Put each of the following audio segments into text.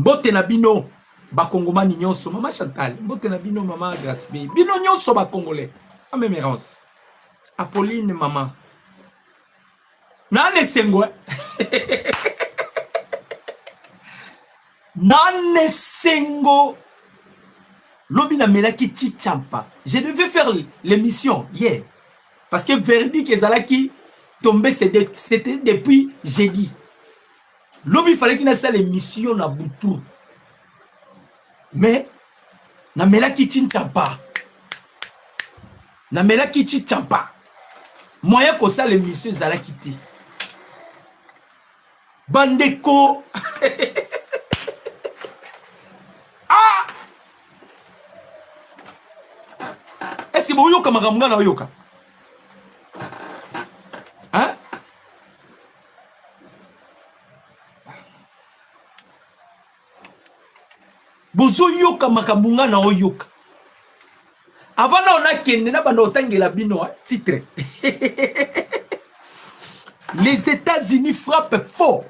Mbote na bino bakongomani nyonso mama Chantal, mbote na bino mama Grace bino nyonso bakongolais. Amémérance. Apolline mama. Nane sengo. Nane sengo. Lobina melaki chichampa. Je devais faire l'émission hier. Parce que verdict ezalaki tombé c'était depuis jeudi. Lobi fallait qu'il ait l'émission na Boutou. Mais na melaki chichampa. Na melaki chichampa. Moyen que ça l'émission ezalaki ti. Bandeko. Ah! Est-ce que vous yoka makamuna na yoka? Hein? Bozo yoka makamuna na yoka. Avant on a kende na banda otangela bino titre. Les États-Unis frappent fort.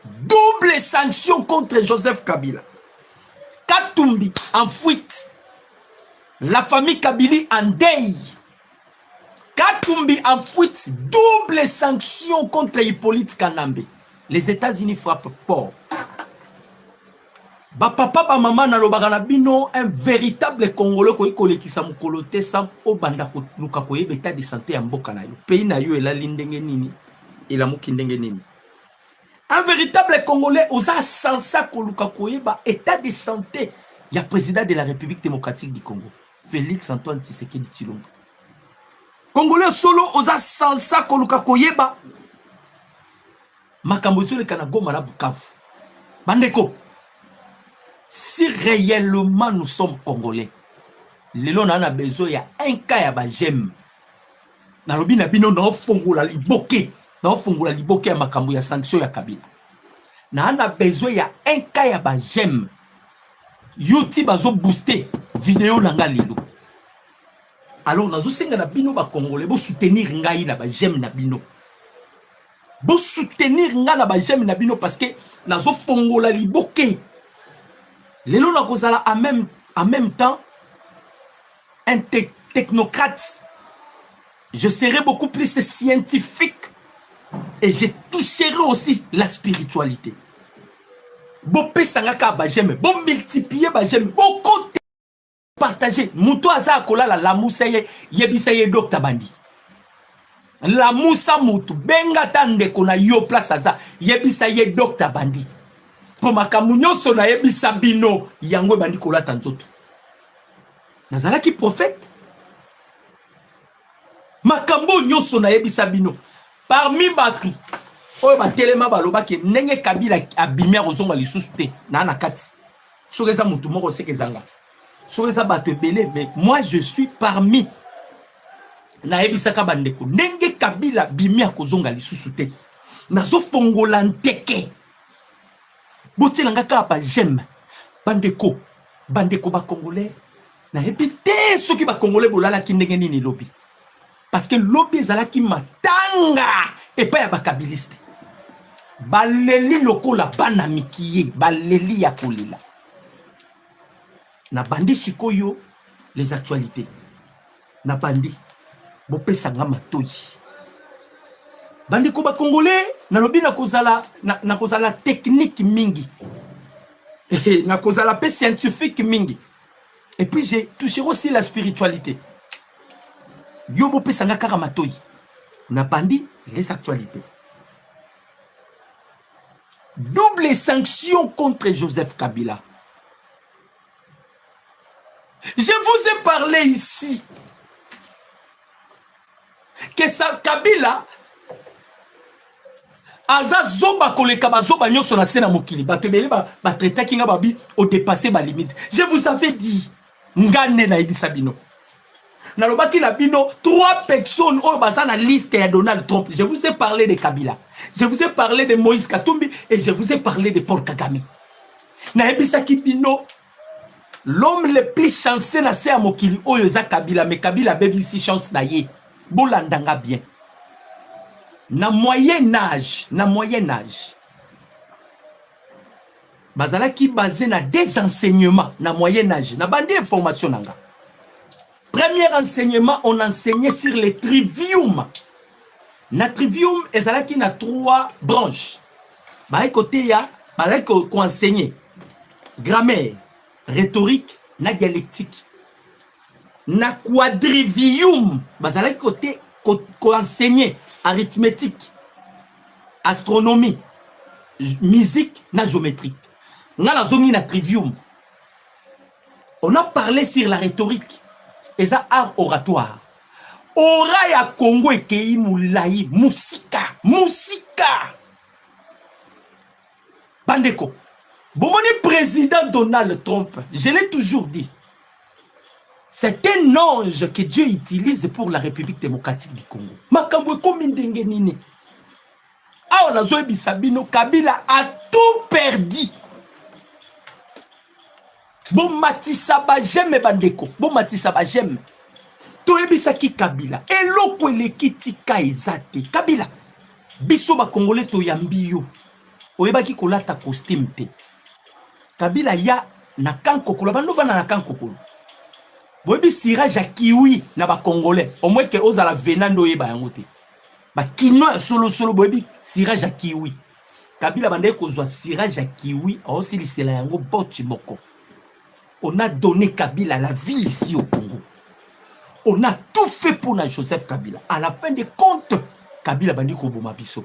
Double sanction contre Joseph Kabila. Katumbi en fuite. La famille Kabili en deuil. Katumbi en fuite. Double sanction contre Hippolyte Kanambe. Les États-Unis frappent fort. Ba papa ba maman na lobaka na bino un véritable Congolais ko ikolekisa mukolote sans obanda ko luka ko état de santé ya mboka na yo. Pays na yo elali ndenge nini? Ela muki ndenge nini? Un véritable Congolais osa sansa ko luka ko état de santé ya président de la République démocratique du Congo. Félix Antoine Tshisekedi Tshilombo. Congolais solo osa sansa ko luka ko makambo so le kana goma na Bukavu. Bandeko. Si réellement nous sommes Congolais, lelo na besoin ya un cas ya ba j'aime. Na lobi na bino na fongola liboke, na fongola liboke ya makambo ya sanction ya Kabila. Na besoin ya un cas ya ba j'aime. YouTube bazo booster vidéo na nga lelo. Alors nazo senga na bino ba Congolais bo soutenir ngai na ba j'aime na bino. Bo soutenir nga na ba j'aime na bino parce que nazo fongola liboke. Les gens en même temps un technocrate. Je serai beaucoup plus scientifique et je toucherai aussi la spiritualité. Bon pesangaka ba j'aime, bon multiplier ba j'aime, bon compter, partager. Muto aza kola la moussa yebisa ye docteur bandi. La moussa mutu benga tande kona yo place aza yebisa ye docteur bandi. Pour ma kamunyo sona yebisa bino yango bandi kola tanzoto. Nazala ki prophète. Makambo nyoso na yebisa bino. Parmi batu oyo ba telema baloba ke nenge Kabila abimia kozonga lisusu te na nakati. Sokeza mutu moko sekezanga. Sokeza batu ebele mais moi je suis parmi na yebisa ka bandeko nenge Kabila bimia kozonga lisusu te. Nazo fongola nteke. Botelanga kapa j'aime bandeko ba Congolais na répéter ce qui ba Congolais bolala ki ndenge nini lobby parce que lobby ezala ki matanga et pas ya ba kabiliste baleli lokola bana mikiye baleli ya kolela na bandi sikoyo les actualités na bandi bopesanga matoyi bandeko ba Congolais na lobi na kozala technique mingi na kozala pe scientifique mingi et puis j'ai touché aussi la spiritualité yo bo pesanga kaka matoyi na bandi les actualités. Double sanction contre Joseph Kabila. Je vous ai parlé ici que ça Kabila aza zoba koleka ba zoba nyoso na sena mokili batebele ba traiter kinga babi au dépasser ba limite. Je vous avais dit ngane na ibisa bino. Na lobaki na bino 3 personnes au baza na liste ya Donald Trump. Je vous ai parlé de Kabila. Je vous ai parlé de Moïse Katumbi et je vous ai parlé de Paul Kagame. Na ibisa ki bino l'homme le plus chanceux na se mokili oyo za Kabila mais Kabila baby si chance na ye. Bolandanga bien. Na moyen âge, bazalaki basé na des enseignements na moyen âge na bandi information nanga. Premier enseignement, on enseignait sur les trivium. Na trivium ezalaki na 3 branches. Ba côté ya bazalaki ko enseigner grammaire, rhétorique, na dialectique. Na quadrivium bazalaki côté ko enseigner arithmétique, astronomie, musique, na géométrie. Na zone na trivium. On a parlé sur la rhétorique et ça art oratoire. Ora ya Congo ekei mulai musika. Bandeko. Bomoni président Donald Trump, je l'ai toujours dit. C'est un ange que Dieu utilise pour la République démocratique du Congo. Makambo komi ndenge nini. Ah, on a zoé bisabino, Kabila a tout perdu. Bon matissa ba j'aime bandeko. Bon matissa ba j'aime. To ebisaki Kabila. Eloko elekiti kaizate. Kabila. Biso ba Congolais to yambiyo. Oyebaki kolata costume te. Kabila ya na kankokolo. Bandova na kankokolo. Boyebi sirage à kiwi na ba Congolais. Au moins que ozala venando yeba yangote. Ba kino solo boyebi sirage à kiwi. Kabila bandeko kozwa sirage à kiwi. Aussi lisela yango bochi moko. On a donné Kabila la vie ici au Congo. On a tout fait pour Joseph Kabila. À la fin des comptes, Kabila bandi ko boma biso.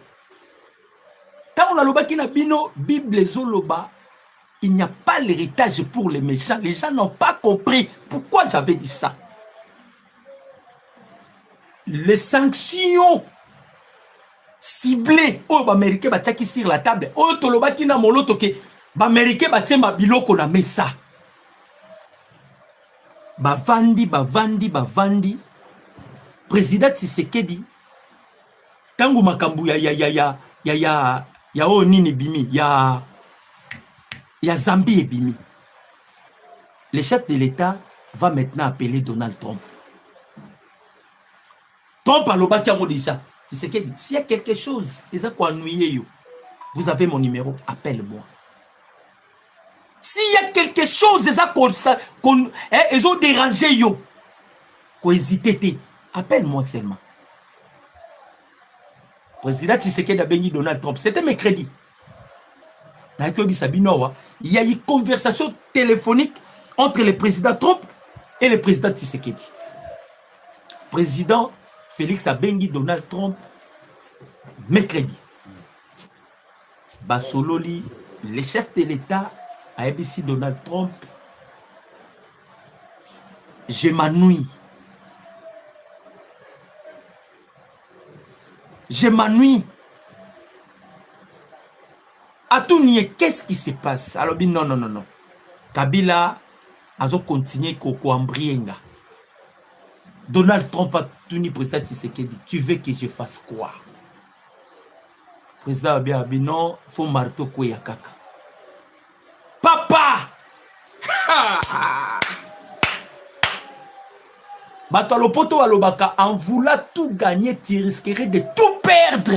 Quand on a lobaki na bino, Bible zoloba, il n'y a pas l'héritage pour les méchants. Les gens n'ont pas compris pourquoi j'avais dit ça. Les sanctions ciblées, oh, Américains batiaki sur la table, oh, tolobaki na moloto ke, Américains batie ma biloko na mesa. Bavandi. Président Tshisekedi, tangu makambu ya o nini bimi, ya Zambie bimi. Le chef de l'État va maintenant appeler Donald Trump. Trump a l'obaki déjà. Tshisekedi, s'il y a quelque chose, vous avez mon numéro, appelle-moi. S'il y a quelque chose, ils ont dérangé, qu'on hésite, appelle-moi seulement. Président Tshisekedi a béni Donald Trump. C'était mercredi. Il y a eu une conversation téléphonique entre le président Trump et le président Tshisekedi. Président Félix a béni Donald Trump mercredi. Basololi, le chef de l'État, à ABC Donald Trump, je m'ennuie. À tout nier, qu'est-ce qui se passe? Alors, non. Kabila a continué à embrienga. Donald Trump a tenu président Tshisekedi. Tu veux que je fasse quoi? Président Abiy, non, il faut marteau quoi kaka. Papa! Batalopoto alobaka, en voulant tout gagner, tu risquerais de tout perdre.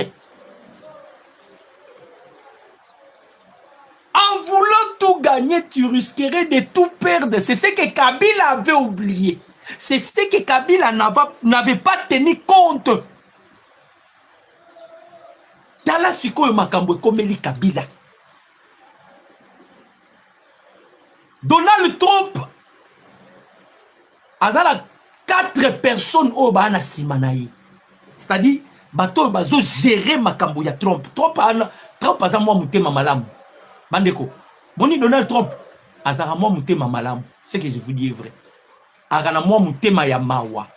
En voulant tout gagner, tu risquerais de tout perdre. C'est ce que Kabila avait oublié. C'est ce que Kabila n'avait pas tenu compte. Dans la siko makambo komeli Kabila. Donald Trump a 4 personnes au bana simanaï. C'est-à-dire, bato bazo gérer makambo ya Trump. Trump a moi mutema malamu. Bandeko. Boni Donald Trump azara moi mutema malamu. Ce que je vous dis est vrai. Agana moi mutema ya mawa.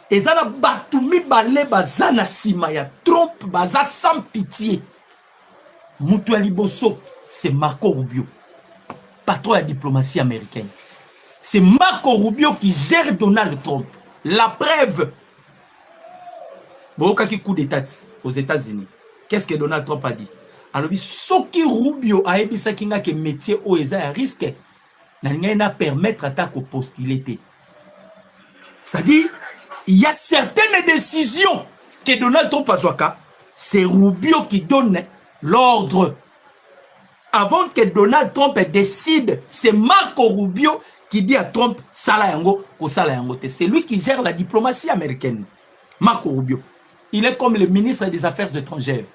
Ezana batu mibale bazana sima ya Trump baza sans pitié. Mutu ya liboso, c'est Marco Rubio. Patron de la diplomatie américaine. C'est Marco Rubio qui gère Donald Trump. La preuve. Bon, qui coup d'état aux États-Unis. Qu'est-ce que Donald Trump a dit? Alors, ce qui Rubio a dit que métier au à risque, n'a permettre à ta postuler. C'est-à-dire, il y a certaines décisions que Donald Trump a. C'est Rubio qui donne l'ordre avant que Donald Trump décide, c'est Marco Rubio qui dit à Trump, Sala yango, ko sala yango. C'est lui qui gère la diplomatie américaine. Marco Rubio. Il est comme le ministre des Affaires étrangères.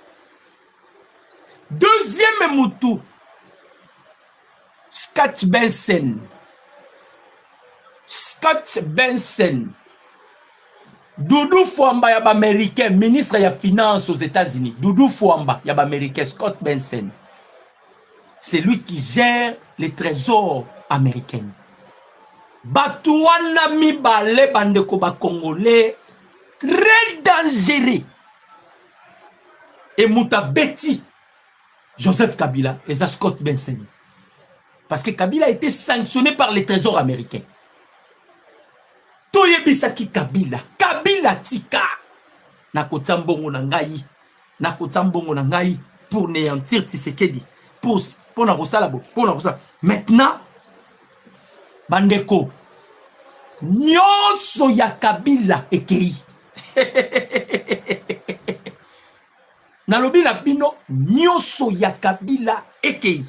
Deuxième moutou, Scott Benson. Scott Benson. Doudou Fouamba, yaba américain, ministre des Finances aux États-Unis. Doudou Fouamba, yaba américain, Scott Benson. C'est lui qui gère les trésors américains. Batouana mibale bandeko ba congolais très dangereux. Et Mouta Betty, Joseph Kabila et Scott Benson. Parce que Kabila a été sanctionné par les trésors américains. Toyebisaki Kabila. Kabila tika. Nakotambongo na ngai. Nakotambongo na ngai pour néantir Tshisekedi. Pour na rosala bo. Pour na rosala. Maintenant, bandeko. Nyonso ya Kabila ekei. Nalobi na bino nyonso ya Kabila ekei.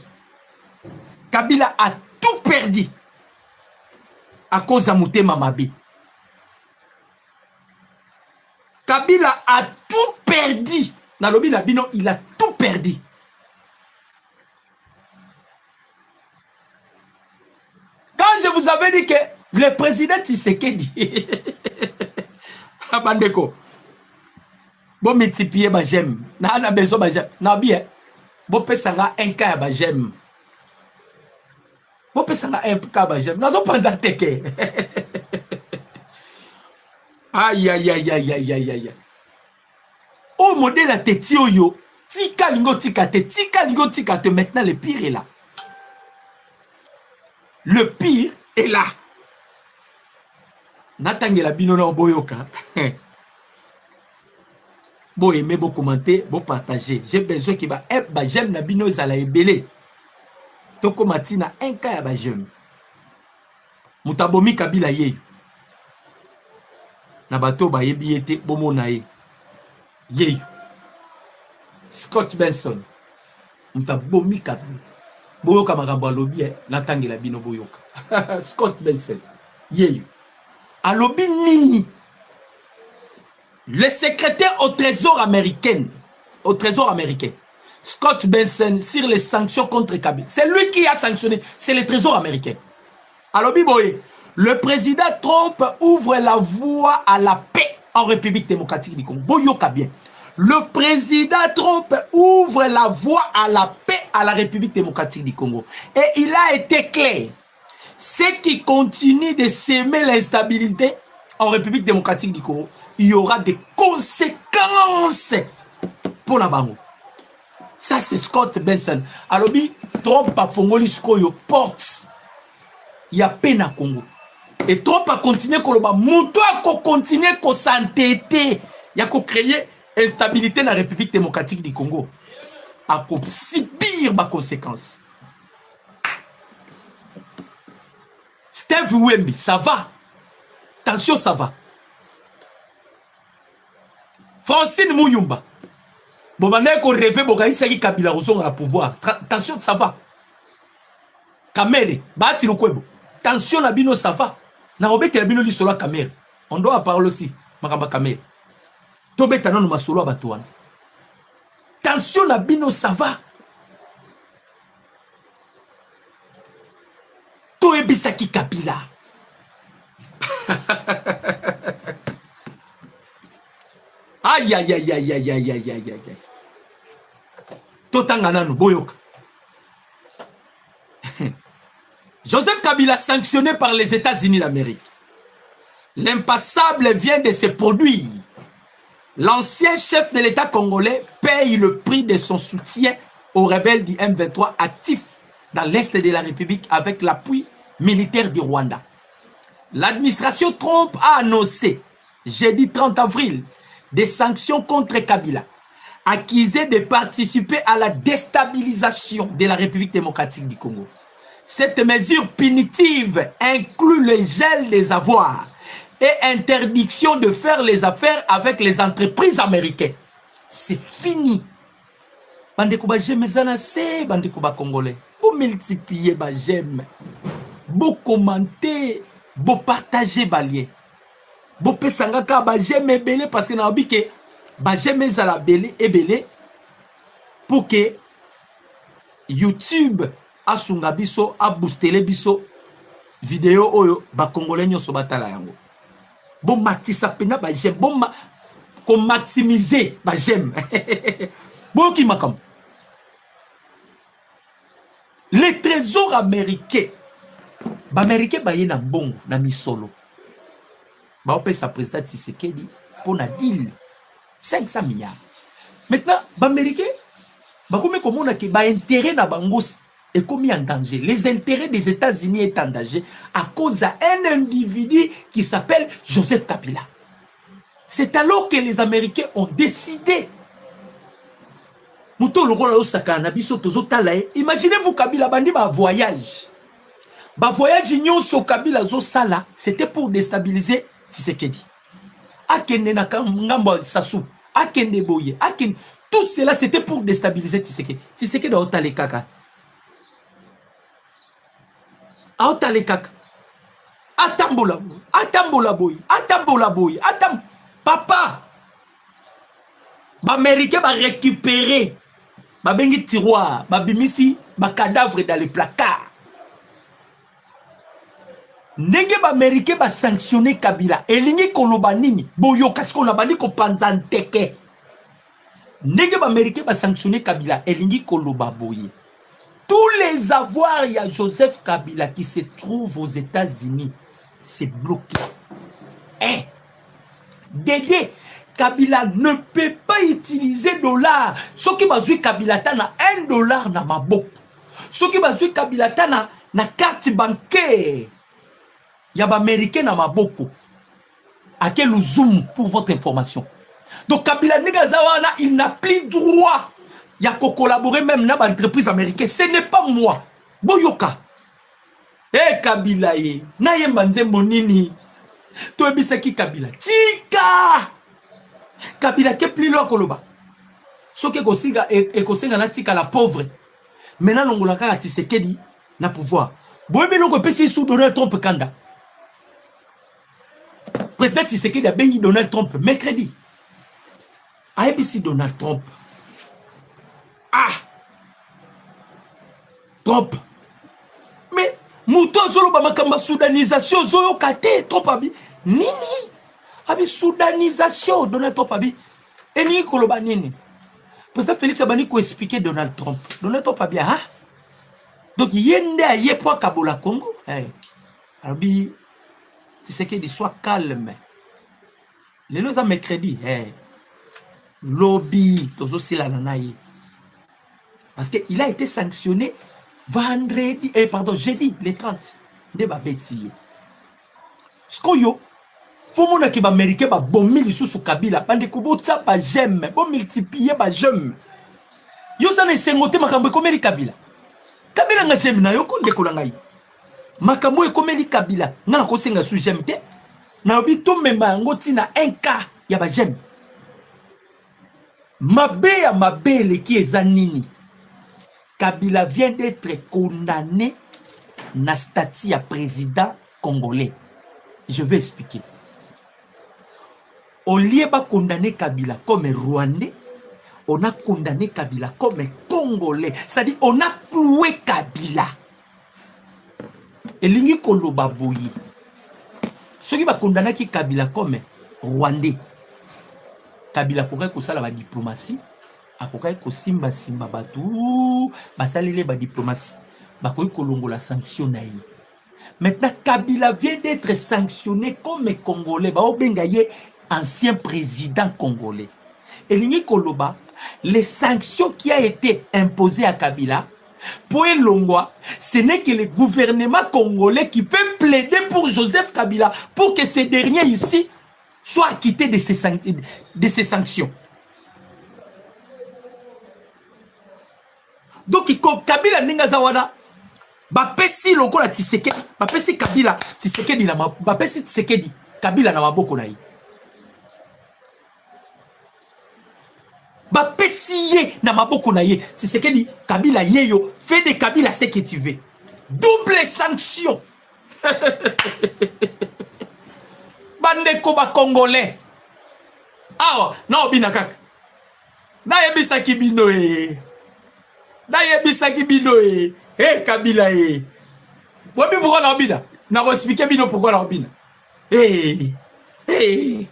Kabila a tout perdu à cause de Mutema Mabi. Kabila a tout perdu. Nalobi na bino, il a tout perdu. Quand je vous avais dit que le président Tshisekedi Bandeko, bon multiplier ma j'aime. Na besoin ma j'aime. Na bien. Bon pesanga un cas ba j'aime. Bon pesanga un cas ba j'aime. Nazo penza teke. Aïe aïe aïe aïe aïe aïe aïe. Au modèle à tetio yo. Tika lingo tika te. Tika lingo tika te. Maintenant le pire est là. Le pire est là. Natangela binona boyoka. Bon aimer, bon commenter, bon partager. J'ai besoin qu'il va j'aime na bino zala ebele. Toko matina un cas ba j'aime. Mutabomi Kabila ye. Na bato ba yebi ete bomona ye. Ye. Scott Benson. Mutabomi Kabila. Boyoka makambo alobi natangela bino boyoka. Scott Benson. Ye. Alobi nini? Le secrétaire au trésor américain, Scott Benson, sur les sanctions contre Kabila. C'est lui qui a sanctionné, c'est le trésor américain. Alors, Biboye, le président Trump ouvre la voie à la paix en République démocratique du Congo. Boyoka bien. Le président Trump ouvre la voie à la paix à la République démocratique du Congo. Et il a été clair. Ceux qui continuent de s'aimer l'instabilité en République démocratique du Congo, il y aura des conséquences pour la bango. Ça, c'est Scott Benson. Alors, Trump a fongoli skoyo porte. Il y a peine à Congo. Et Trump a continué koloba. Mouto a continué à s'entêter. Il y a créé instabilité dans la République démocratique du Congo. A subir ma conséquence. Steve Wemby, ça va. Attention, ça va. Francine Mouyumba. Bon, maintenant qu'on rêve, bon, il s'agit Kabila Rousson à pouvoir. Attention, ça va. Kamere, Bati Lukwebo. Attention, Nabino, ça va. Narobé, Nabino, li solo Kamere. On doit parler aussi. Makamba Kamere. Tobé, Tanon, ma solo à Batouane. Attention, Nabino, ça va. Toé Bisaki Kabila. Aïe aïe aïe aïe aïe aïe aïe aïe aïe. Totangana no boyoka. Joseph Kabila sanctionné par les États-Unis d'Amérique. L'impassable vient de se produire. L'ancien chef de l'État congolais paye le prix de son soutien aux rebelles du M23 actifs dans l'Est de la République avec l'appui militaire du Rwanda. L'administration Trump a annoncé jeudi 30 avril des sanctions contre Kabila, accusé de participer à la déstabilisation de la République démocratique du Congo. Cette mesure punitive inclut le gel des avoirs et interdiction de faire les affaires avec les entreprises américaines. C'est fini. Bandeko ba j'aime zana se bandeko ba congolais. Pour multiplier ba j'aime. Bo commenter, bo partager ba lien. Bo pesanga ka ba j'aime belé parce que na obi ke ba j'aime zala belé et belé pour que YouTube a sunga biso a boostele biso vidéo oyo ba congolais nyonso batala yango. Bon matisa pena ba j'aime bon qu'on maximiser ba j'aime. Bon qui makam. Les trésors américains. Ba américain ba yé na bon na misolo. Ba opé sa président Tshisekedi pour na deal 500 milliards. Maintenant ba américain ba comme on que ba intérêt na bangos est commis en danger. Les intérêts des États-Unis est en danger à cause d'un individu qui s'appelle Joseph Kabila. C'est alors que les Américains ont décidé. Imaginez-vous Kabila bandi ba voyage. Ba voyage nyonso Kabila zo sala, c'était pour déstabiliser Tshisekedi. Akende na ngambo Sassou, akende boye, akende tout cela c'était pour déstabiliser Tshisekedi. Tshisekedi otale kaka. Otale kaka. Atambola boy, atambola boy, atambola boy, atam papa. Ba américain va récupérer ba bengi tiroir, ba bimisi ba cadavre dans les placards. Ndenge ba américain ba sanctionner Kabila elingi koloba nini boyo kasi ko na bandi ko panzanteke. Ndenge ba américain ba sanctionner Kabila elingi koloba boye. Tous les avoirs il y a Joseph Kabila qui se trouve aux États-Unis, c'est bloqué. Hein? Dédé Kabila ne peut pas utiliser dollar. Ce qui va jouer Kabila tana $1 na maboko. Ce qui va jouer Kabila tana na carte bancaire. Y'a ba américain na maboko. À quel zoom pour votre information. Donc Kabila Negazawana, il n'a plus droit. Il y a qu'à collaborer même dans l'entreprise américaine. Ce n'est pas moi. Boyoka. Eh Kabila ye. Na yembanze monini. To ebisaki Kabila. Tika. Kabila qui est plus loin que le bas. Ce qui est conseillé na tika la pauvre. Maintenant l'ongola kaka Tshisekedi na pouvoir. Boyebe loko pesi sous Donald Trump kanda. Président Tshisekedi a bengi Donald Trump mercredi. ABC Donald Trump. Ah! Trump. Mais mouton zolo ba makamba soudanisation zoyo kate Trump abi. Nini? Abi soudanisation Donald Trump abi. Et ni koloba nini? Président Félix Abani ko expliquer Donald Trump. Donald Trump abi ah. Donc yende a yepo Kabola Congo. Hey. Abi Tshisekedi soit calme. Les lois à mercredi, hey. Lobby, tozo sila nanaye. Parce qu'il a été sanctionné vendredi, jeudi, le 30. De babeti. Skoyo, pour mon équipe américain, ba bombi sous Kabila, bande kubo tapa j'aime, bon multiplier ba j'aime. Yo ça ne sengote makambo komeli Kabila. Kabila nga j'aime na yo konde kolangai. Makambo komeli Kabila, nga ko senga sous j'aime te. Na obi to memba ngoti na 1K ya ba j'aime. Mabe ya mabele qui est nini. Kabila vient d'être condamné na statut à président congolais. Je vais expliquer. Au lieu de condamner Kabila comme Rwandais, on a condamné Kabila comme Congolais. C'est-à-dire, on a cloué Kabila. Et l'ingé koloba boyi. Ceux qui va condamner Kabila comme Rwandais. Kabila pourrait que ça la diplomatie. Akokai ko simba batu basalele ba diplomatie bakoy kolongo la sanction na yi. Maintenant Kabila vient d'être sanctionné comme Congolais ba obengaye ancien président congolais. Et lingi koloba les sanctions qui a été imposées à Kabila pour Elongwa, ce n'est que le gouvernement congolais qui peut plaider pour Joseph Kabila pour que ces derniers ici soient acquittés de ces sanctions. Donc Kabila ninga zawana ba pesi loko la Tshisekedi ba pesi Kabila Tshisekedi na ba pesi Tshisekedi Kabila na maboko na yi. bapesi na maboko na ye. Tshisekedi Kabila yeyo, fais de Kabila ce que tu veux. Double sanction. Bandeko ba Congolais. Ah, non binakak. Na yebisa kibino e. Na yebisa kibino e. Eh Kabila e. Bobi pourquoi na obina? Na expliquer bino pourquoi na obina. Eh. Eh.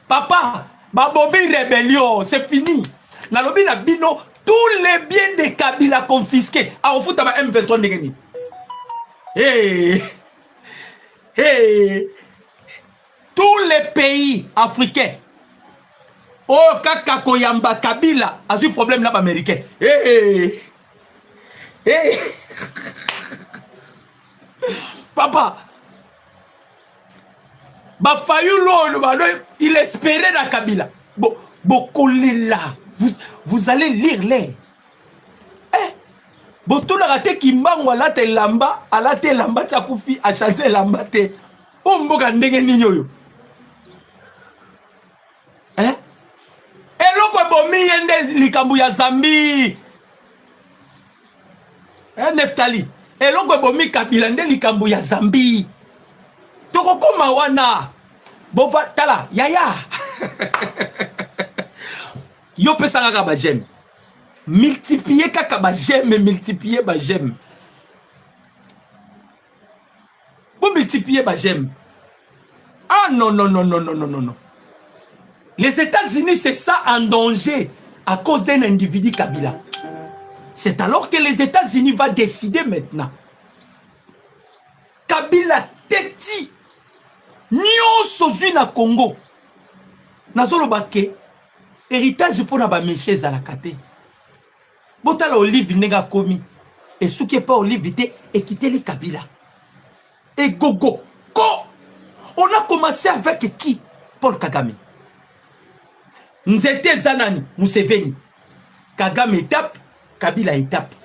Papa, Babobi rébellion, c'est fini. Na lobina bino tous les biens de Kabila confisqués. Ah au foot ba M23 ndengeni. Eh. Eh. Tous les pays africains. Oh, kaka koyamba Kabila a eu problème là américain. Eh. Eh. Papa. Il espérait dans Kabila. Vous allez lire les. Tout le raté qui mangue à la te lamba, à la te lamba, tchakoufi, à chasser lamba te. Oh, mboka ndenge ninyo. Hein? Et l'autre bomi yende likambu ya Zambi. Hein, Neftali. Et l'autre bomi Kabila nde likambu ya Zambi. Toko koma wana. Bova tala, yaya. Yo pesanga ka ba j'aime. Multiplier kaka ba j'aime, multiplier ba j'aime. Bon multiplier ba j'aime. Ah non, non, non, non, non, non, non, non. Les États-Unis, c'est ça en danger à cause d'un individu Kabila. C'est alors que les États-Unis vont décider maintenant. Kabila teti. Nyonso zui na Congo. Nazolo bake. Héritage pour na ba méché zalakate. Botala Olive nega komi. Et ce qui est pas Olive et quitter les Kabila. Et gogo. Ko. On a commencé avec qui? Paul Kagame. Nzete Zanani, Museveni. Kagame étape, Kabila étape.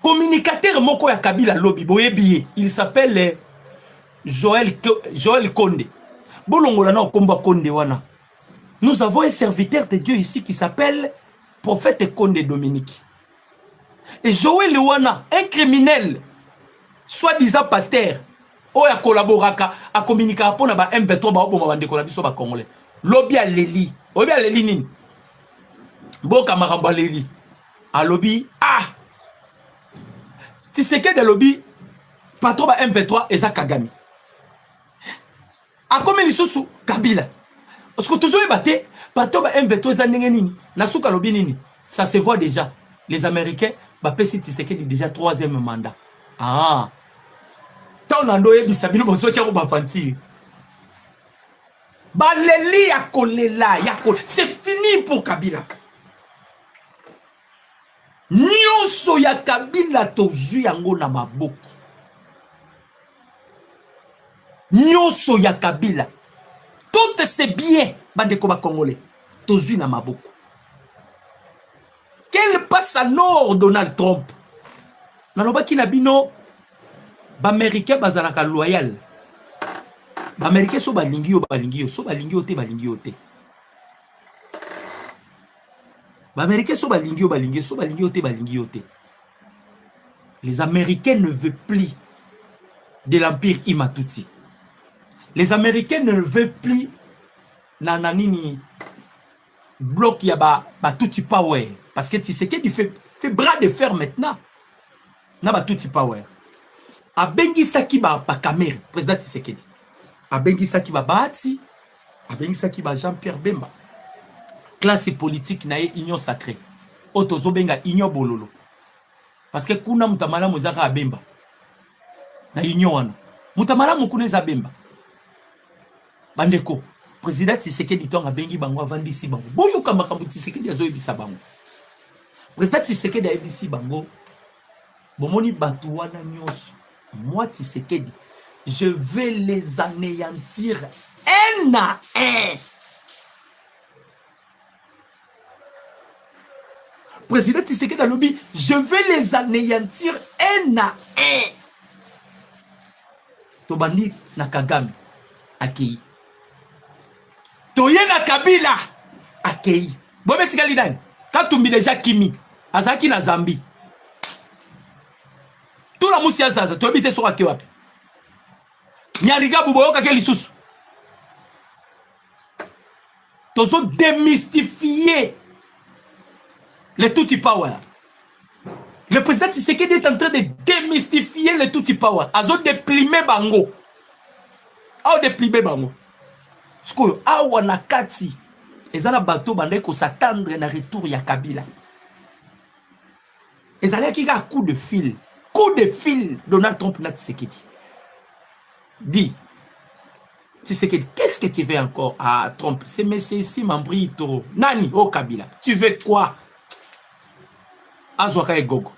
Communicateur moko ya Kabila lobby, boyebiye. Il s'appelle Joël Konde. Bolongola na okomba Konde wana. Nous avons un serviteur de Dieu ici qui s'appelle Prophète Konde Dominique. Et Joël wana, un criminel, soi-disant pasteur, oya collaboraka a communiquer pour na ba M23 ba oboma bande ko na biso ba Congolais. Lobby a leli. Lobby a leli nini? Boka maramba leli. A lobby ah. Tu sais que de lobby patron ba M23 eza Kagame. A comme les sous Kabila. Parce que toujours batté patron ba M23 eza ndenge nini? Na suka lobby nini? Ça se voit déjà. Les Américains ba pesi Tshisekedi déjà 3e mandat. Ah. C'est fini pour Kabila. Nyonso ya Kabila tozu yango na maboko. Nyonso ya Kabila. Tout c'est bien bandeko ba Congolais. Tozu na maboko. Quel passe à nord Donald Trump? Nalobaki na bino Américain bazalaka loyal. Américain so balingi yo so balingi yo te. Américain so balingi yo te. Les Américains ne veulent plus de l'empire Imatuti. Les Américains ne veulent plus nananini bloc ya ba Tutsi power parce que tu sais que tu fait bras de fer maintenant. Na ba Tutsi power. Abengi saki ba Kamere, président Tshisekedi. Abengi saki ba Bahati, abengi saki ba Jean-Pierre Bemba. Classe politique na ye union sacrée. Otozo benga union bololo. Parce que kuna mutamala muzaka Bemba. Na union wana. Mutamala mukune za Bemba. Bandeko, président Tshisekedi tonga bengi bango avandisi bango. Boyo kamakambu Tshisekedi azo ebisa bango. Président Tshisekedi a ebisi bango. Bomoni batu wana nyonso. Moi, Tshisekedi, je vais les anéantir un à un. Président Tshisekedi a lobby, je vais les anéantir un à un. Tobandi na Kagame, Akei. Toye na Kabila, akei bobe tikali nani Katumbi déjà kimi azaki na Zambie tout la musi azaza to bité so ake wapi Nyariga buboyoka ke lisusu tozo démystifier le Tutsi power. Le président Tshisekedi est en train de démystifier le Tutsi power. Azo déplimer bango. Ao déplimer bango. Skoyo awa na kati ezala bato bande ko s'attendre na retour ya Kabila. Ezala ki ga coup de fil. Coup de fil Donald Trump na Tshisekedi. Dis Tshisekedi, qu'est-ce que tu veux encore à Trump? C'est monsieur ici Mambrito. Nani oh Kabila. Tu veux quoi? Azwaka egogo.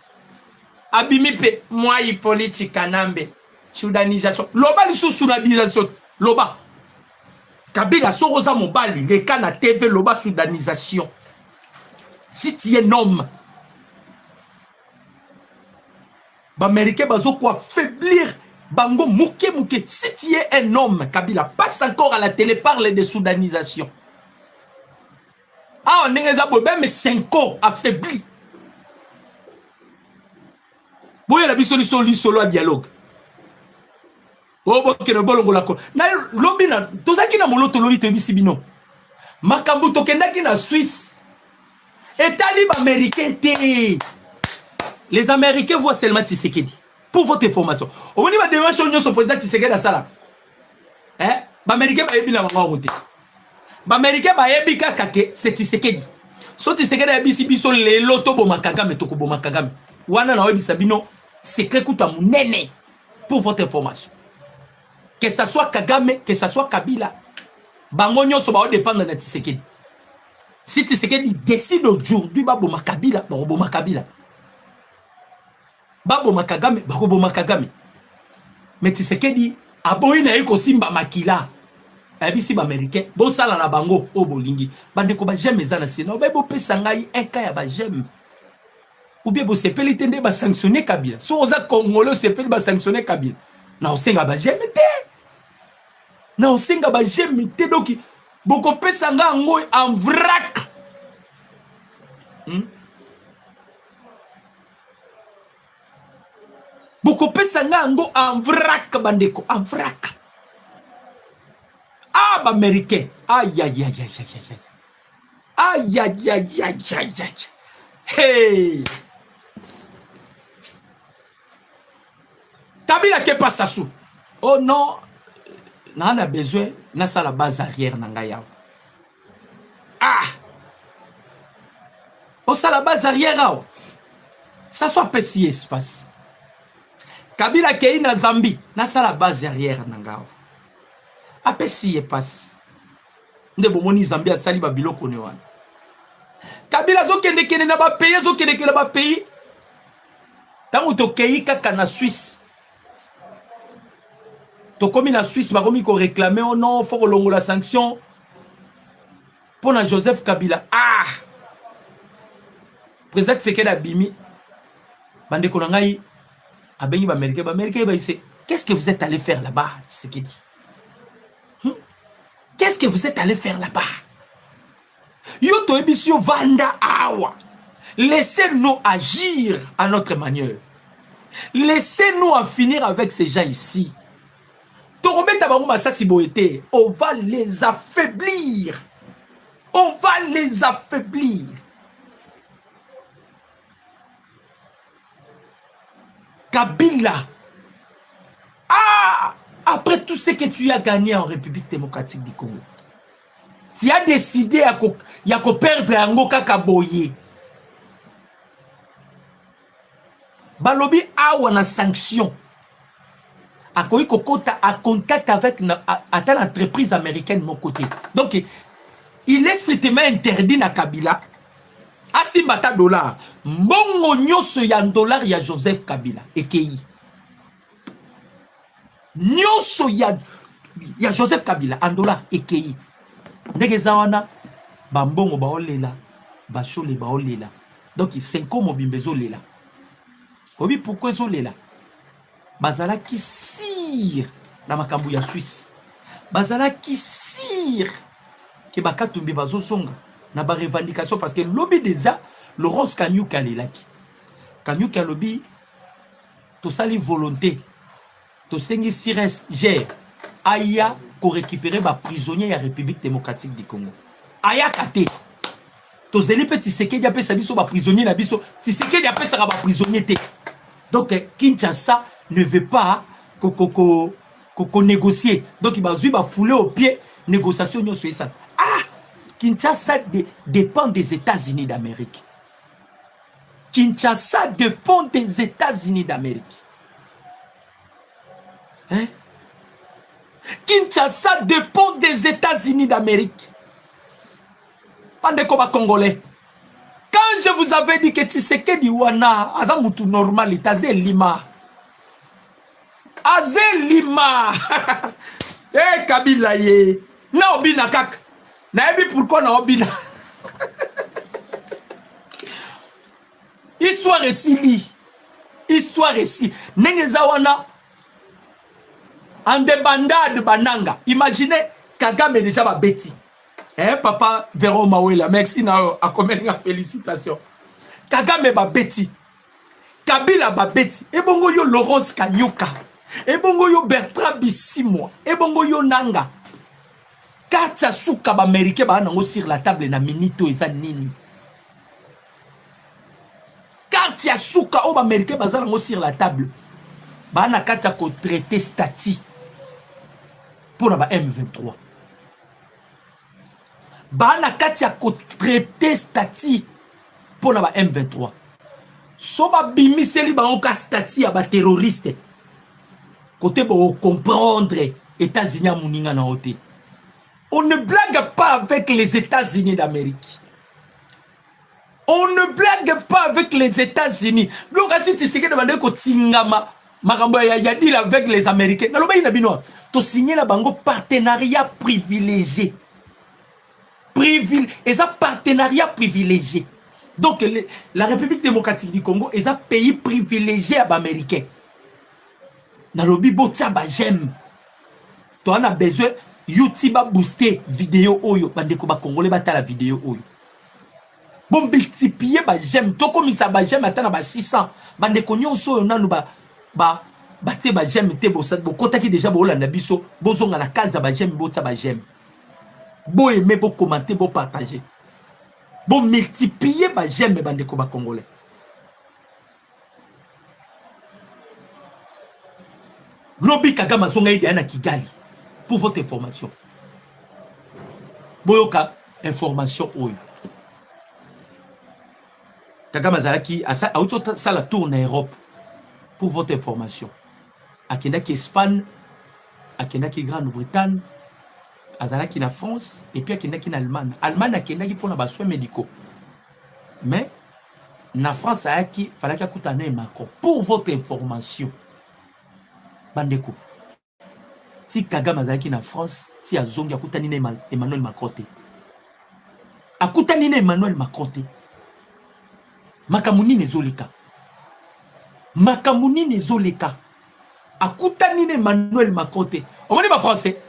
Abimipe moi Hippolyte Kanambe. Soudanisation. Loba li soudanisation. Loba. Kabila soroza mobali. Reka na TV loba soudanisation. Si tu es un homme. Baméricain bazo quoi faiblir. Bango mouké mouké. Si tu es un homme, Kabila, passe encore à la télé, parle de soudanisation. Ah, on est mais 5 ans affaibli. Boye la bisolution li solo à dialogue. Oh, bon, que le bolongo la ko. Na lobina, tozaki na moloto loli te bisibino. Makambu tokendaki na Suisse. Et talib américain te. Les Américains voient seulement Tshisekedi. Pour votre information. Au niveau de démarche, on se président Tshisekedi à ça. Hein? Américain ba yebi na manga ngote. Américain ba yebi kake c'est Tshisekedi. So Tshisekedi ya bisi biso le loto bo makagame to ko bo makagame. Wana na webi sabino secret kuta munene pour votre information. Que ça soit Kagame, que ça soit Kabila, bango nyonso ba dépendre de Tshisekedi. Si Tshisekedi décide aujourd'hui ba bo makabila, ba bo makabila. Babo makagame, babo makagame. Mais Tshisekedi aboyi na yeko simba makila. Abisi ba américain, bo sala na bango o bolingi. Bande ko ba jamais za na sina. Ba bo pesa ngai un cas ya ba j'aime. Ou bien bo sepeli tende ba sanctionner Kabila. So oza Congolais sepeli ba sanctionner Kabila. Na osenga ba j'aime te. Na osenga ba j'aime te doki. Boko pesa nga ngoi en vrac. Boko pesa nga ngo en vrac bandeko, en vrac. Ah ba américain. Aïe aïe aïe aïe aïe aïe. Aïe aïe aïe aïe aïe aïe. Hey. Kabila ke passa sous. Oh non. On a besoin na sa la base arrière nanga yao. Ah. Oh ça la base arrière yao. Ça soit petit espace. Kabila kei na Zambie, na sa la base arrière nangao. Ape si passe. Nde bomoni Zambie asali ba biloko ne wana. Kabila zo kende kende na ba pays, zo kende kende na ba pays. Tango to kei kaka na Suisse. To komi na Suisse ba komi ko réclamer oh non, faut kolongo la sanction. Pour na Joseph Kabila. Ah. Président Tshisekedi abimi. Bande ko ngai Abengi ba Américain ba ici. Qu'est-ce que vous êtes allé faire là-bas, Tshisekedi? Qu'est-ce que vous êtes allé faire là-bas? Yo to ebisio vanda awa. Laissez-nous agir à notre manière. Laissez-nous en finir avec ces gens ici. Torobeta bango masasi boete, on va les affaiblir. On va les affaiblir. Kabila. Ah! Après tout ce que tu as gagné en République démocratique du Congo, tu as décidé à perdre Ango Kakaboye. Balobi awa na sanction. Akoyi kokota à contact avec une entreprise américaine de mon côté. Donc, il est strictement interdit na Kabila. Asimbata dollar. Mbongo nyoso ya dollar ya Joseph Kabila. Ekei. Nyoso ya Joseph Kabila en dollar ekei. Ndenge zawana bambongo baolela, bachole baolela. Donc 5 ans mobimbezo lela. Obi pourquoi zo lela? Bazala ki sire na makambu ya Suisse. Bazala ki sire ke bakatumbi bazo songa. na ba revendication parce que lobby déjà Laurence Kanyuka lelaki Kanyuka lobby to sali volonté to sengi Sires gère aya pour récupérer ba prisonnier ya République démocratique du Congo aya kate to zeli pe Tshisekedi apesa biso ba prisonnier na biso Tshisekedi apesa ba prisonnier te donc Kinshasa ne veut pas qu'on négocier donc il va fouler au pied négociation sur ça. Kinshasa dépend des États-Unis d'Amérique. Kinshasa dépend des États-Unis d'Amérique. Hein? Kinshasa dépend des États-Unis d'Amérique. Pendant qu'on va Congolais. Quand je vous avais dit que Tshisekedi wana azamutu normal itaze lima. Azel lima. Eh Kabila ye. Na obina kaka. Na ebi pourquoi na obina. Histoire ici li. Histoire ici. Nengeza wana en débandade bananga. Imaginez Kagame déjà ba beti. Hein papa Véron Mawela. Merci na akomenga félicitations. Kagame ba beti. Kabila ba beti. E bongo yo Laurence Kanyuka. E bongo yo Bertrand Bisimwa. E bongo yo Nanga. Katia souka ba américain ba nango sur la table na minito eza nini. Katia souka o ba américain ba nango sur la table. Ba na katia ko traiter stati pour na ba M23. Ba na katia ko traiter stati pour na ba M23. So ba bimiseli ba oka stati ya ba terroriste. Côté pour comprendre États-Unis à Mouninga na hote. On ne blague pas avec les États-Unis d'Amérique. On ne blague pas avec les États-Unis. Donc, si tu sais que demandé que Tingama, Maramba ya dit avec les Américains. Dans le pays n'abino, tu signé la bango partenariat privilégié. Et ça partenariat privilégié. Donc, la République démocratique du Congo est un pays privilégié à l'Américain. Dans le bibo taba j'aime. Tu en as besoin. YouTube a boosté vidéo oyo. Bandeko ba Congolais bata la vidéo oyo. Bon multiplier ba j'aime. To comme ça ba j'aime atana ba 600. Bandeko nyonso yo nanu ba te ba j'aime te bo sa bo kota ki déjà bo la biso bozonga na casa ba j'aime bo ta ba j'aime. Bo aimer bo commenter bo partager. Bon multiplier ba j'aime bandeko ba Congolais. Lobby Kagame zonga ide na Kigali. Pour votre information. Boyoka information oyo. Kagame Zalaki a ça la tour en Europe. Pour votre information. Akendaki Espagne, Akendaki Grande-Bretagne, Azalaki na France et puis Akendaki en Allemagne. Allemagne Akendaki pour les soins médicaux. Mais na France Aki fallait qu'il Macron. Pour votre information. Bandeko. Si Kagame azalaki na France, si azongi akutani na Emmanuel Macron te. Akutani na Emmanuel Macron te. Makamuni nezoleka. Makamuni nezoleka. Akutani na Emmanuel Macron te. On m'a dit pas français.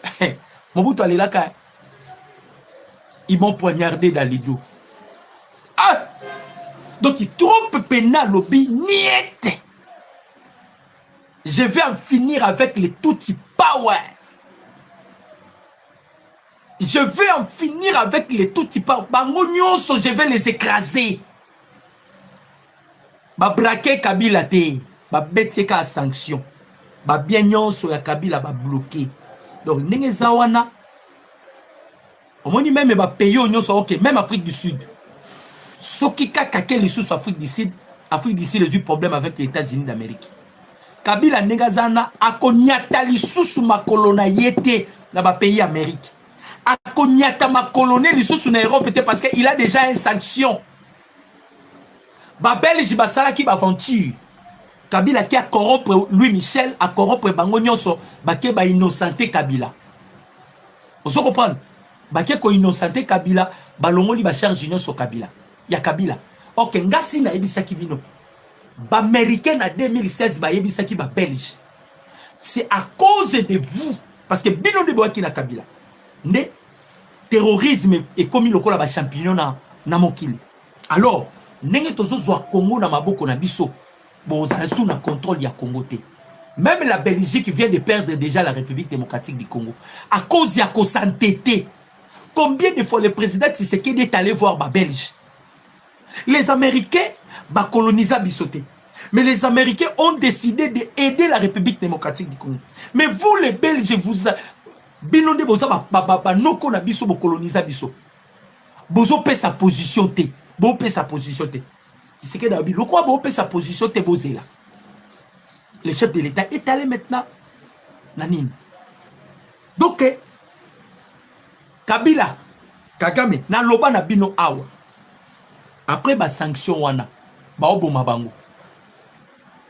Mobutu alelaka. Ils m'ont poignardé dans les dos. Ah! Donc il trompe pénal lobby niette. Je vais en finir avec les Tutsi Power. Je vais en finir avec les Tutsi Power. Bango nyonso, je vais les écraser. Ba braquer Kabila te. Ba bete ka sanction. Ba bien nyonso ya Kabila ba bloquer. Donc ndenge zawana. On dit même ba pays nyonso OK, même Afrique du Sud. Soki kaka ke les sous Afrique du Sud les eu problème avec les États-Unis d'Amérique. Kabila negazana akonyata lisusu makolona yete na ba pays Amérique. Akonyata makolone lisusu na Europe peut-être parce qu'il a déjà une sanction. Ba Belge basala ki ba aventure. Kabila qui a corrompre Louis Michel, a corrompre bango nyonso ba ke ba innocenté Kabila. Vous comprenez? Ba ke ko innocenté Kabila, ba longoli ba charge nyonso Kabila. Ya Kabila. OK, ngasi na ebisaki bino. Ba américain en 2016 ba yebisaki ba belge. C'est à cause de vous parce que bino de boaki na Kabila. Ne terrorisme est commis lokola ba champignon na mokili. Alors ndenge tozozwa Congo na maboko na biso bozala sous na contrôle ya Congo te. Même la Belgique vient de perdre déjà la République démocratique du Congo à cause ya ko s'entêter. Combien de fois le président Tshisekedi est allé voir ma Belge? Les Américains ba colonisa bisoté. Mais les Américains ont décidé d'aider la République démocratique du Congo. Mais vous les Belges, vous binonde boza ba noko na biso bo colonisa biso. Bozo pe sa position te. Bo pe sa position te. Tshisekedi a dit le quoi bo pe sa position te bozela. Le chef de l'État est allé maintenant nanine. Donc Kabila Kagame na loba na bino awa. Après ba sanction wana ba oboma bango.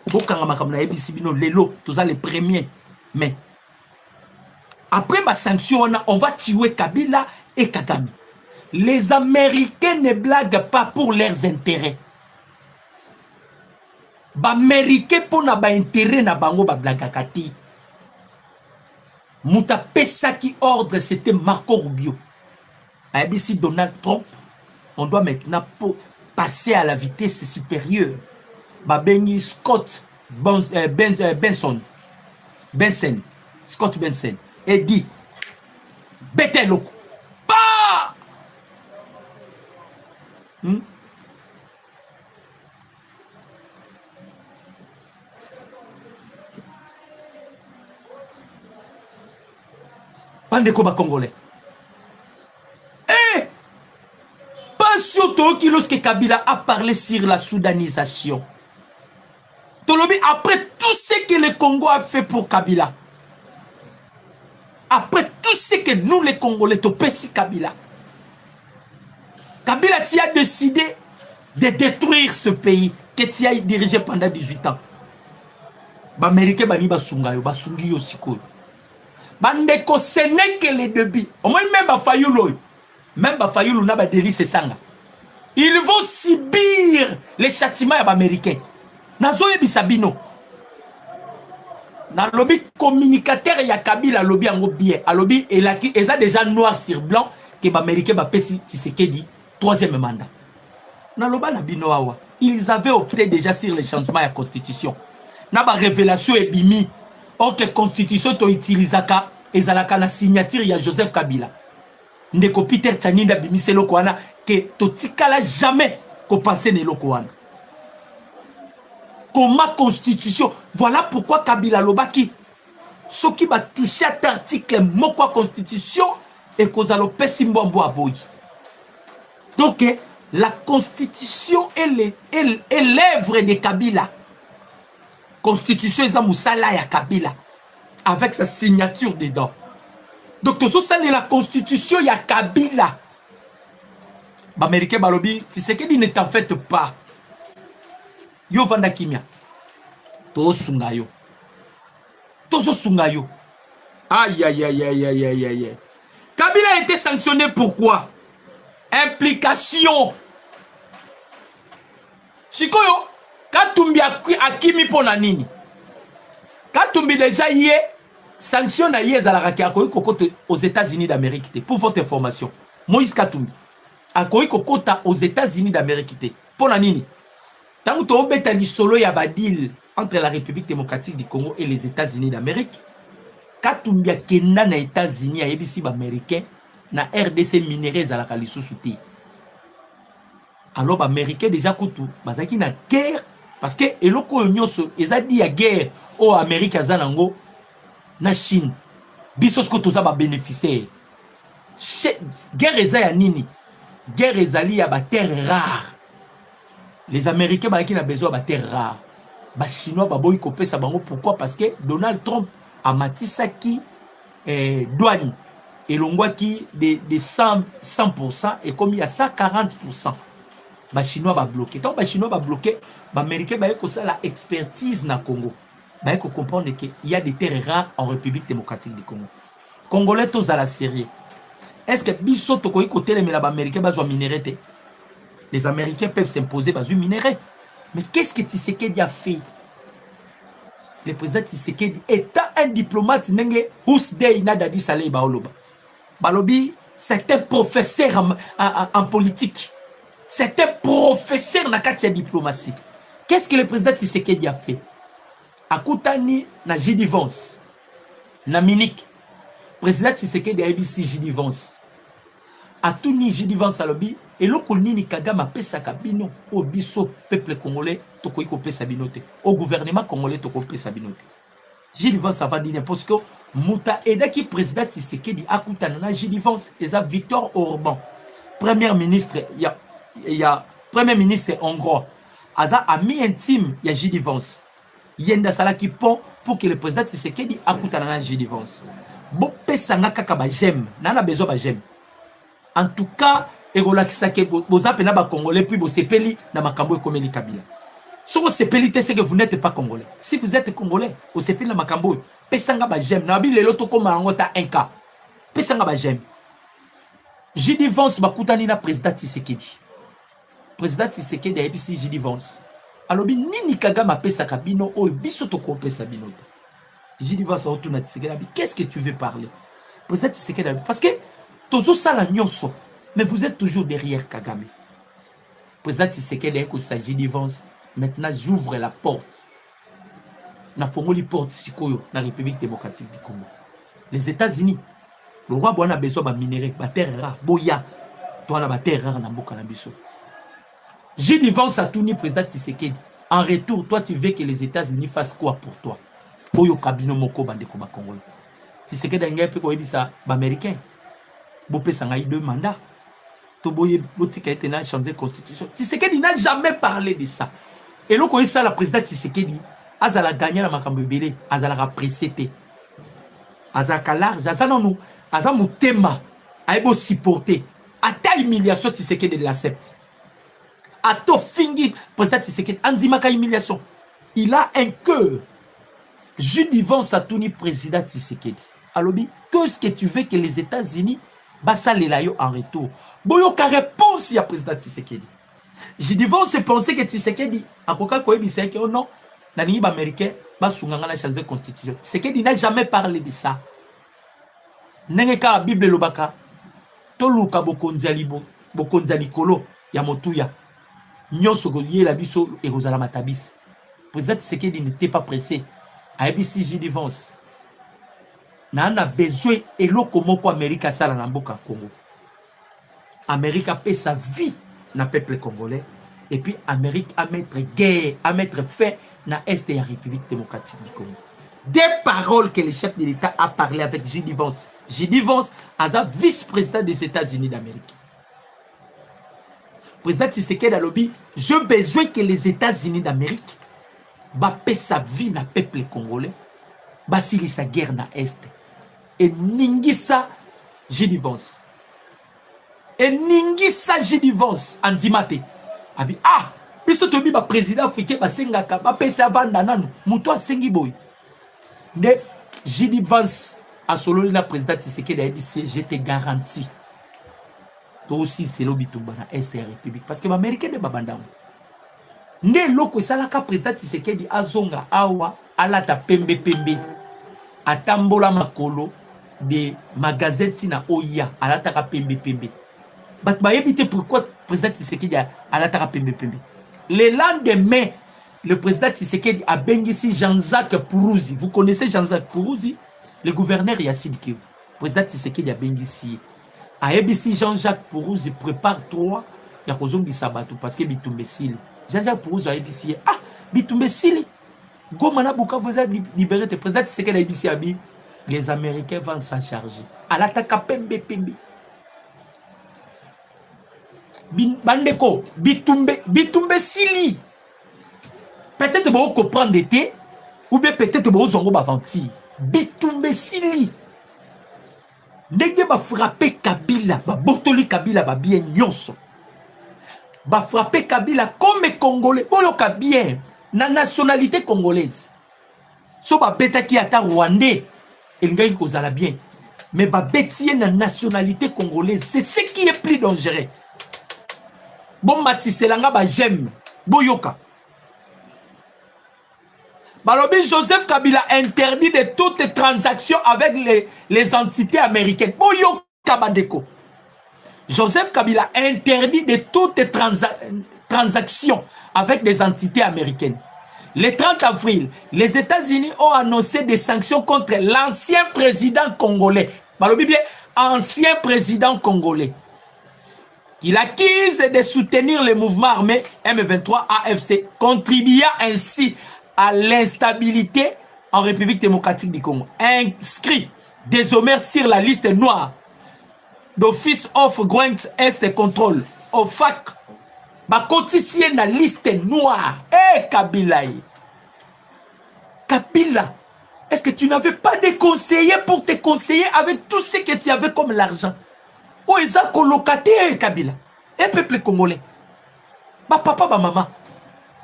Bokanga makamna ebisi bino lelo toza les premiers. Mais après ma sanction on va tuer Kabila et Kagame. Les Américains ne blaguent pas pour leurs intérêts. Américains pour na ba intérêt na bango ba blagakati. Muta pesa qui ordre c'était Marco Rubio. ABC Donald Trump, on doit maintenant passer à la vitesse supérieure. Babengi Scott Benson. Scott Benson. Et dit Bete loko. Bah! Bandeko ba Congolais. Eh! Pas surtout que lorsque Kabila a parlé sur la soudanisation. Tolobi, après tout ce que le Congo a fait pour Kabila, après tout ce que nous les Congolais, Topesi Kabila, Kabila tu a décidé de détruire ce pays que tu as dirigé pendant 18 ans. Américain bani basungayo, basungiyo sikoyo. Bandeko, ce n'est que le début. Au moins même Bafayoulo, même Bafayoulo n'a pas délice sanga. Ils vont subir les châtiments américains. Nazoye bisabino. Na lobby communicateur ya Kabila lobby en bien. A lobby et là qui est déjà noir sur blanc que l'Américain va pesi Tshisekedi troisième mandat. Na loba na bino awa. Ils avaient opté déjà sur le changement de la constitution. Na ba révélation et bimi. Or que constitution to utilisaka ezalaka na signature ya Joseph Kabila. Ndeko Peter Chaninda bimi se loko wana que totikala jamais ko penser ne loko wana. Comment constitution, voilà pourquoi Kabila lobaki ce qui va toucher à l'article moko constitution et kozalo pesimbombo aboyi. Donc la constitution est l'œuvre de Kabila. Constitution est musala ya Kabila avec sa signature dedans. Donc tout ça c'est la constitution ya Kabila. Américain balobi, si c'est que dit ne t'en faites pas. Yo vanda kimia. To sungayo. Tozo sungayo. Aïe aïe aïe aïe aïe aïe aïe. Kabila a été sanctionné pourquoi? Implication. Sikoyo Katumbi akimi pona nini? Katumbi déjà yé sanction na yé zalaraki akoyi kokota aux États-Unis d'Amérique pour votre information. Moïse Katumbi akoyi kokota aux États-Unis d'Amérique pona nini? Tant que tu as dit solo ya badil entre la République démocratique du Congo et les États-Unis d'Amérique, Katumbi a kenda na États-Unis a yebisi ba américain na RDC minéraux à la kalisusuti. Alors ba américain déjà kutu bazaki na guerre parce que eloko nyonso ezadi ya guerre au Amérique azanango na Chine. Bisos ko toza ba bénéficiaire. Guerre eza ya nini? Guerre ezali ya ba terre rare. Les Américains ont besoin de terres rares. Les Chinois ont coupé ça. Pourquoi? Parce que Donald Trump a matisaki douane. Et l'on voit qui de 100% et comme il y a 140%. Les Chinois ont bloqué. Donc les Chinois ont bloqué. Les Américains ont la expertise dans le Congo. Ils ont comprendre qu'il y a des terres rares en République démocratique du Congo. Congolais tous à la série. Est-ce que Bissot Tokoy côté les Américains ont besoin de minerais? Les Américains peuvent s'imposer par un minerai. Mais qu'est-ce que Tshisekedi a fait? Le président Tshisekedi, étant un diplomate, Housday Nadadi Saleh Baoloba. Balobi, C'est un professeur en politique. C'est un professeur dans la diplomatie. Qu'est-ce que le président Tshisekedi a fait? Akutani na J.D. Vance, na Minik. Président Tshisekedi a ABC J.D. Vance. Atuni J.D. Vance à l'obi. Et l'autre nini Kagame pesa kabino au biso peuple congolais toko ko pesa binote. Au gouvernement congolais toko pesa binote. J.D. Vance avant dit parce que Mouta Edaki président Tshisekedi akutana na J.D. Vance et ça Victor Orban. Premier ministre, il y a premier ministre hongrois. Aza ami intime, il y a J.D. Vance. Yenda sala qui pont pour que le président Tshisekedi akutana na J.D. Vance. Bon pesa nga kaka ba j'aime, nana besoin ba j'aime. En tout cas, ekolakisa ke boza pena ba congolais puis bo sepeli na makambo ekomeli Kabila. Si vous sepeli c'est que vous n'êtes pas congolais. Si vous êtes congolais, au sepeli na makambo pesa nga ba j'aime. Na bi lelo to koma ngota 1K. Pesa nga ba j'aime. J.D. Vance bakutani na président Tshisekedi. Président Tshisekedi a ebisi J.D. Vance. Alobi nini Kagame pesa kabino o biso to ko pesa binote. J.D. Vance retourne à Tshisekedi. Qu'est-ce que tu veux parler? Président Tshisekedi parce que tozo sala nyonso, mais vous êtes toujours derrière Kagame. Président Tshisekedi a ça J.D. Vance. Maintenant j'ouvre la porte. Na fongoli porte sikoyo na République démocratique du Congo. Les États-Unis, le roi Boana besoin de minerai, ba terre rare, boya, toi na ba terre rare na mboka na biso. J.D. Vance a tourné président Tshisekedi. En retour, toi tu veux que les États-Unis fassent quoi pour toi? Boyo kabino moko bande ko ba Congolais. Tshisekedi ngai pe ko ebisa ba américain. Bo pesa ngai 2 mandats. To boye botika ete na changer constitution. Tshisekedi n'a jamais parlé de ça. Et là quand ça la président Tshisekedi azala gagner la makambo belé, azala précédé. Azaka large, azana nous, aza mutema, aibo supporter. Ata humiliation Tshisekedi de l'accepte. Ato fingi président Tshisekedi andimaka humiliation. Il a un cœur. J.D. Vance Satouni président Tshisekedi. Alobi, qu'est-ce que tu veux que les États-Unis basa lelayo en retour? Boyo ka réponse ya président Tshisekedi. J.D. Vance pensait que Tshisekedi akoka koyebisa que oh non, nani ba américain ba sunganga na changer constitution. Tshisekedi n'a jamais parlé de ça. Nengeka Bible lobaka toluka bokonzalibo, bokonzalikolo ya motuya. Nyonso ko yela biso e kozala matabis. Président Tshisekedi n'était pas pressé. A ABC J.D. Vance. Nana besoin et l'oko moko Amérique sala na mboka Congo. Amérique a fait sa vie na peuple congolais et puis Amérique a mettre guerre, a mettre fin na est de la République démocratique du Congo. Des paroles que le chef de l'État a parlé avec J.D. Vance. J.D. Vance a vice-président des États-Unis d'Amérique. Président Tshisekedi a lobby, je besoin que les États-Unis d'Amérique paient sa vie na peuple congolais, basili sa guerre na est. Et ningisa J.D. Vance. Et ningisa J.D. Vance andimate. Abi ah, biso tobi ba président africain ba sengaka ba pesa vanda nanu, muto asengi boy. Ne J.D. Vance a solo na président Tshisekedi a dit je te garantis. Toi aussi c'est l'obitumba na est de la République parce que l'Américain de babanda. Ne loko salaka président Tshisekedi azonga awa alata pembe pembe. Atambola makolo de magasins tina oya alata pembe pembe. Bat ba éviter pourquoi président Tshisekedi alata pembe pembe. Le lendemain, le président Tshisekedi a bengisi Jean-Jacques Puruzi. Vous connaissez Jean-Jacques Puruzi, le gouverneur Yassine Kivu. Président Tshisekedi a bengisi. A ABC Jean-Jacques Puruzi prépare-toi. Il y a raison de sabato parce que bitumbe sili. Jean-Jacques Puruzi a ABC. Ah, bitumbe sili. Gomana Buka vous a libéré. Le président Tshisekedi a ABC abi. Les Américains vont s'en charger. À l'attaque pembe pembe. Bandeko, bitumbe sili. Peut-être que vous comprendre l'été, ou bien peut-être que vous avez avanti. Bitumbe sili. Nege ba frapper Kabila, ba botoli Kabila ba bien nyonso. Ba frapper Kabila comme Congolais, boloka bien na nationalité congolaise. So ba beta ki ata Rwandais, il ngai kozala bien. Mais ba betie na nationalité congolaise, c'est ce qui est plus dangereux. Bon matiselanga ba j'aime, boyoka. Balobi Joseph Kabila interdit de toutes transaction avec les entités américaines. Boyoka bandeko. Joseph Kabila interdit de toute transaction avec des entités américaines. Le 30 avril, les États-Unis ont annoncé des sanctions contre l'ancien président congolais. Bien, ancien président congolais. Il accuse de soutenir le mouvement armé M23 AFC, contribuant ainsi à l'instabilité en République démocratique du Congo. Inscrit désormais sur la liste noire d'Office of Joint Est Control, OFAC, va continuer dans la liste noire. Kabila. Kabila, est-ce que tu n'avais pas de conseillers pour te conseiller avec tout ce que tu avais comme l'argent? Où ils ont colocaté Kabila, un peuple congolais. Papa, maman.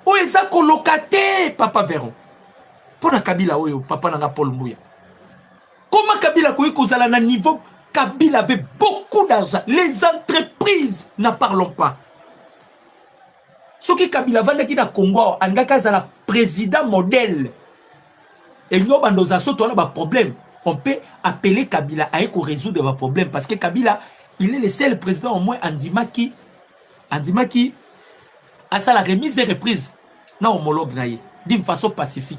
Où ils ont colocaté Papa Véron. Pour Kabila, papa n'a Paul Mouya. Comment Kabila a un niveau? Kabila avait beaucoup d'argent. Les entreprises, n'en parlons pas. Ce qui Kabila va dans Congo, le président modèle. Et nous, on a un problème. On peut appeler Kabila à résoudre les problèmes. Parce que Kabila, il est le seul président au moins Andimaki a ça la remise et reprise dans homologue d'une façon pacifique.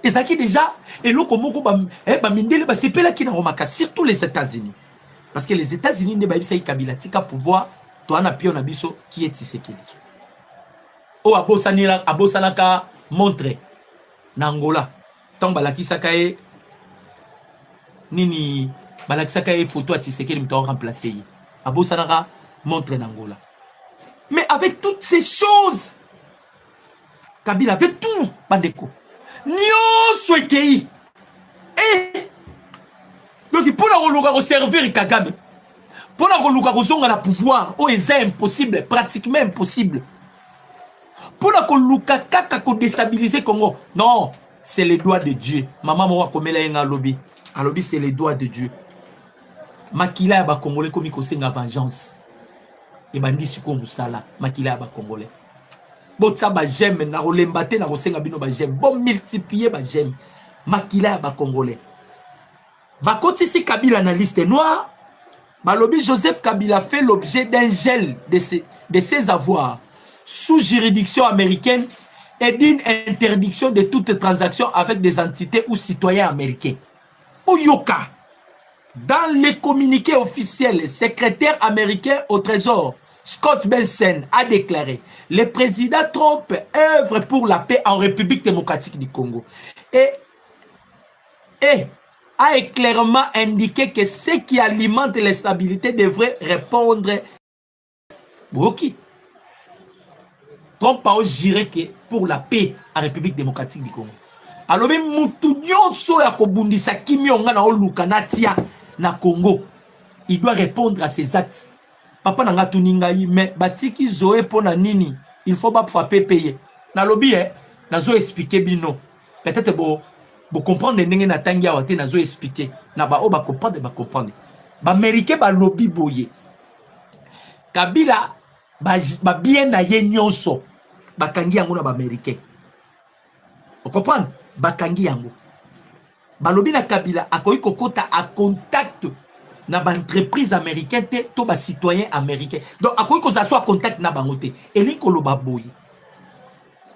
Et ça qui déjà, et l'eau comme c'est pas là qui n'a remarqué, surtout les États-Unis. Parce que les États-Unis ne sont pas Kabila, tika pouvoir, toi na pion abiso qui est Tshisekedi. O abosanaka montre Nangola. Tant balaki sakae nini balaki sakae photo à Tshisekedi m'ta remplacé. Abosanaka montre Nangola. Mais avec toutes ces choses, Kabila avait tout, bandeko. Nyonso ekei. Donc pour la servir Kagame, pour la la pouvoir, c'est impossible, pratiquement impossible. Pour la kaka déstabiliser Congo, non, c'est les doigts de Dieu. Maman moi comme elle a un lobby, un lobby c'est les doigts de Dieu. Makila ba Congolais comme il la vengeance. Et bandi suko musala, makila ba Congolais. Botsa ba j'aime na rolembate na rosenga bino ba j'aime bon multiplier ba j'aime makila ba Congolais va continuer Kabila na liste noire balobi Joseph Kabila fait l'objet d'un gel de ses avoirs sous juridiction américaine et d'une interdiction de toute transaction avec des entités ou citoyens américains. Oyoka dans les communiqués officiels, le secrétaire américain au Trésor Scott Bessent a déclaré « Le président Trump œuvre pour la paix en République démocratique du Congo et a clairement indiqué que ceux qui alimentent l'instabilité devraient répondre ok. Trump a juré que pour la paix en République démocratique du Congo. Alors même Moutounion Soya Kobundisa Kimionga na Oluka Natia na Congo, il doit répondre à ses actes. Papa n'a tuningai mais batiki zoé pona nini il faut pas frapper payer na lobby na zo expliquer bino peut-être bo comprendre ndenge na tangia wate na zo expliquer na ba o ba comprendre ba américain ba lobby boye Kabila ba bien na ye nyonso ba kangi yango na ba américain on comprendre ba kangi yango ba lobby na Kabila akoyi kokota a contact na ba entreprise américaine te to ba citoyen américain donc akoyi ko soit contact na bangote eli koloba boye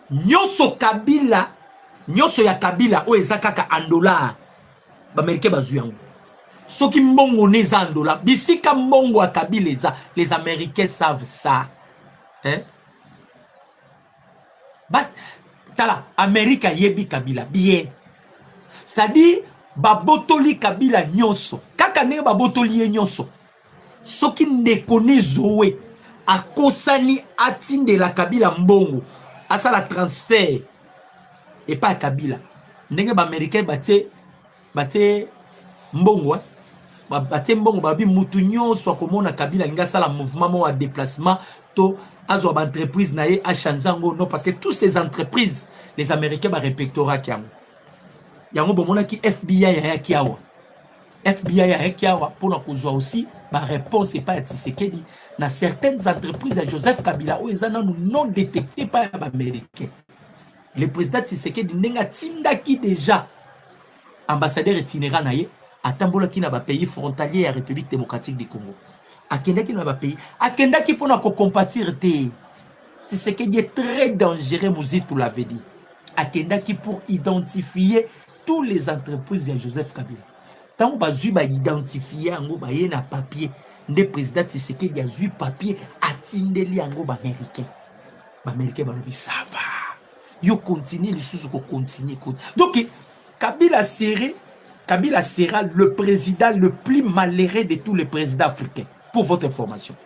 nyonso Kabila nyonso ya Kabila o ezakaka en dollar ba américain bazu yango soki mbongo neza en dollar bisika mbongo ya Kabila eza les américains savent ça hein but tala Amérique yebi Kabila bien c'est-à-dire babotoli Kabila nyonso kaka ne babotoli nyonso soki ndekoni zoé akosani atinde la Kabila mbongo asa la transfert et pas Kabila ndenge ba américain baté mbongo baté mbongo babi mutu nyonso akomona Kabila linga sala mouvement mo à déplacement to azo ba entreprise na ye a chanzango non parce que toutes ces entreprises les américains ba répertora kiango yango bomona ki FBI ya kiawa FBI ya kiawa pour na kozwa aussi ma réponse est pas Tshisekedi na certaines entreprises à Joseph Kabila où ils ont non détecté par les américains le président Tshisekedi nenga tinda ki déjà ambassadeur itinérant na ye atambola ki na ba pays frontalier à République démocratique du Congo akendaki na ba pays akendaki pona ko compatir te. C'est ce qui est très dangereux, Mouzitou l'avait dit. Akendaki pour identifier tous les entreprises de Joseph Kabila. Tant que tu as identifié un papier, le président Tshisekedi a eu papier à Tindeli Ango américain. Américain va dire ça va. Yo continue les choses qu'on continue. Donc Kabila sera le président le plus malheureux de tous les présidents africains. Pour votre information.